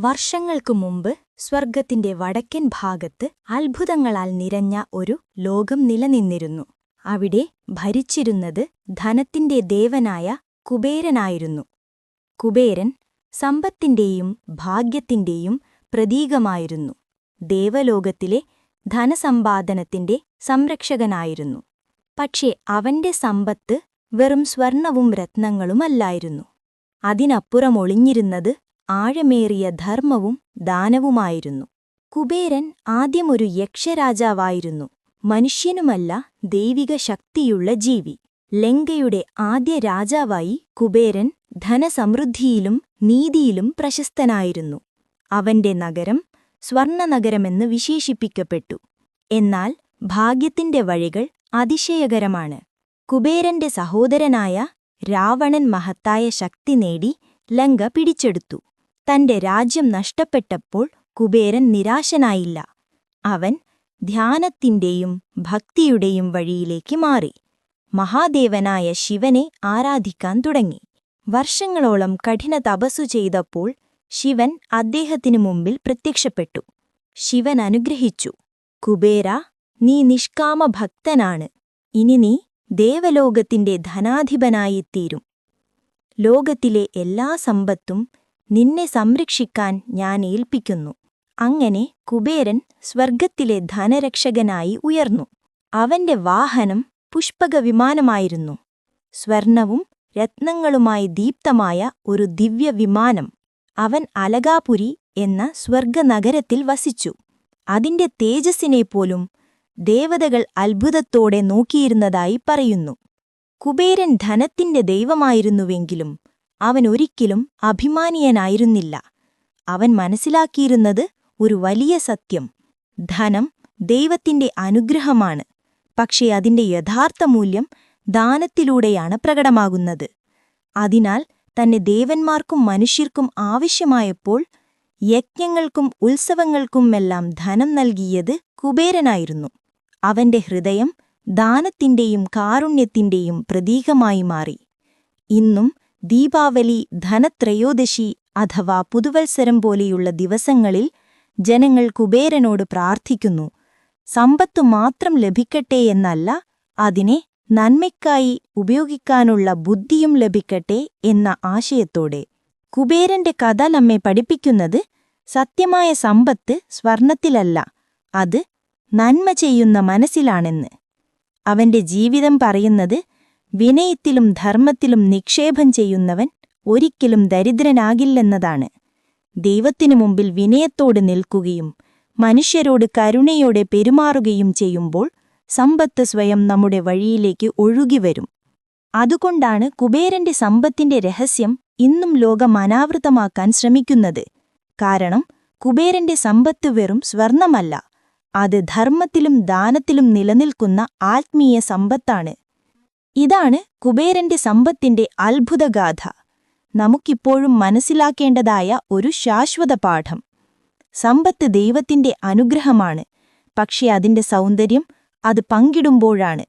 വർഷങ്ങൾക്കു മുമ്പ് സ്വർഗത്തിന്റെ വടക്കൻ ഭാഗത്ത് അത്ഭുതങ്ങളാൽ നിറഞ്ഞ ഒരു ലോകം നിലനിന്നിരുന്നു. അവിടെ ഭരിച്ചിരുന്നത് ധനത്തിന്റെ ദേവനായ കുബേരനായിരുന്നു. കുബേരൻ സമ്പത്തിന്റെയും ഭാഗ്യത്തിന്റെയും പ്രതീകമായിരുന്നു. ദേവലോകത്തിലെ ധനസമ്പാദനത്തിന്റെ സംരക്ഷകനായിരുന്നു. പക്ഷേ അവന്റെ സമ്പത്ത് വെറും സ്വർണവും രത്നങ്ങളുമല്ലായിരുന്നു. അതിനപ്പുറമൊളിഞ്ഞിരുന്നത് ആഴമേറിയ ധർമ്മവും ദാനവുമായിരുന്നു. കുബേരൻ ആദ്യമൊരു യക്ഷരാജാവായിരുന്നു. മനുഷ്യനുമല്ല, ദൈവിക ശക്തിയുള്ള ജീവി. ലങ്കയുടെ ആദ്യ രാജാവായി കുബേരൻ ധനസമൃദ്ധിയിലും നീതിയിലും പ്രശസ്തനായിരുന്നു. അവന്റെ നഗരം സ്വർണനഗരമെന്ന് വിശേഷിപ്പിക്കപ്പെട്ടു. എന്നാൽ ഭാഗ്യത്തിന്റെ വഴികൾ അതിശയകരമാണ്. കുബേരന്റെ സഹോദരനായ രാവണൻ മഹത്തായ ശക്തി നേടി ലങ്ക പിടിച്ചെടുത്തു. തന്റെ രാജ്യം നഷ്ടപ്പെട്ടപ്പോൾ കുബേരൻ നിരാശനായില്ല. അവൻ ധ്യാനത്തിന്റെയും ഭക്തിയുടെയും വഴിയിലേക്ക് മാറി. മഹാദേവനായ ശിവനെ ആരാധിക്കാൻ തുടങ്ങി. വർഷങ്ങളോളം കഠിന തപസ്സു ചെയ്തപ്പോൾ ശിവൻ അദ്ദേഹത്തിനു മുമ്പിൽ പ്രത്യക്ഷപ്പെട്ടു. ശിവൻ അനുഗ്രഹിച്ചു, കുബേര, നീ നിഷ്കാമഭക്തനാണ്. ഇനി നീ ദേവലോകത്തിന്റെ ധനാധിപനായിത്തീരും. ലോകത്തിലെ എല്ലാ സമ്പത്തും നിന്നെ സംരക്ഷിക്കാൻ ഞാൻ ഏൽപ്പിക്കുന്നു. അങ്ങനെ കുബേരൻ സ്വർഗത്തിലെ ധനരക്ഷകനായി ഉയർന്നു. അവന്റെ വാഹനം പുഷ്പകവിമാനമായിരുന്നു. സ്വർണവും രത്നങ്ങളുമായി ദീപ്തമായ ഒരു ദിവ്യവിമാനം. അവൻ അലകാപുരി എന്ന സ്വർഗനഗരത്തിൽ വസിച്ചു. അതിന്റെ തേജസ്സിനെപ്പോലും ദേവതകൾ അത്ഭുതത്തോടെ നോക്കിയിരുന്നതായി പറയുന്നു. കുബേരൻ ധനത്തിന്റെ ദൈവമായിരുന്നുവെങ്കിലും അവൻ ഒരിക്കലും അഭിമാനിയനായിരുന്നില്ല. അവൻ മനസ്സിലാക്കിയിരുന്നത് ഒരു വലിയ സത്യം: ധനം ദൈവത്തിന്റെ അനുഗ്രഹമാണ്, പക്ഷേ അതിന്റെ യഥാർത്ഥ മൂല്യം ദാനത്തിലൂടെയാണ് പ്രകടമാകുന്നത്. അതിനാൽ തന്നെ ദേവന്മാർക്കും മനുഷ്യർക്കും ആവശ്യമായപ്പോൾ യജ്ഞങ്ങൾക്കും ഉത്സവങ്ങൾക്കുമെല്ലാം ധനം നൽകിയത് കുബേരനായിരുന്നു. അവന്റെ ഹൃദയം ദാനത്തിന്റെയും കാരുണ്യത്തിന്റെയും പ്രതീകമായി മാറി. ഇന്നും ദീപാവലി, ധനത്രയോദശി അഥവാ പുതുവത്സരം പോലെയുള്ള ദിവസങ്ങളിൽ ജനങ്ങൾ കുബേരനോട് പ്രാർത്ഥിക്കുന്നു. സമ്പത്തു മാത്രം ലഭിക്കട്ടെ എന്നല്ല, അതിനെ നന്മയ്ക്കായി ഉപയോഗിക്കാനുള്ള ബുദ്ധിയും ലഭിക്കട്ടെ എന്ന ആശയത്തോടെ. കുബേരന്റെ കഥ നമ്മെ പഠിപ്പിക്കുന്നത് സത്യമായ സമ്പത്ത് സ്വർണത്തിലല്ല, അത് നന്മ ചെയ്യുന്ന മനസ്സിലാണെന്ന്. അവന്റെ ജീവിതം പറയുന്നത് വിനയത്തിലും ധർമ്മത്തിലും നിക്ഷേപം ചെയ്യുന്നവൻ ഒരിക്കലും ദരിദ്രനാകില്ലെന്നതാണ്. ദൈവത്തിനു മുമ്പിൽ വിനയത്തോട് നിൽക്കുകയും മനുഷ്യരോട് കരുണയോടെ പെരുമാറുകയും ചെയ്യുമ്പോൾ സമ്പത്ത് സ്വയം നമ്മുടെ വഴിയിലേക്ക് ഒഴുകിവരും. അതുകൊണ്ടാണ് കുബേരന്റെ സമ്പത്തിന്റെ രഹസ്യം ഇന്നും ലോകം അനാവൃതമാക്കാൻ ശ്രമിക്കുന്നത്. കാരണം കുബേരന്റെ സമ്പത്ത് വെറും സ്വർണമല്ല, അത് ധർമ്മത്തിലും ദാനത്തിലും നിലനിൽക്കുന്ന ആത്മീയ സമ്പത്താണ്. ഇതാണ് കുബേരന്റെ സമ്പത്തിന്റെ അത്ഭുതഗാഥ, നമുക്കിപ്പോഴും മനസ്സിലാക്കേണ്ടതായ ഒരു ശാശ്വത പാഠം. സമ്പത്ത് ദൈവത്തിന്റെ അനുഗ്രഹമാണ്, പക്ഷേ അതിന്റെ സൗന്ദര്യം അത് പങ്കിടുമ്പോഴാണ്.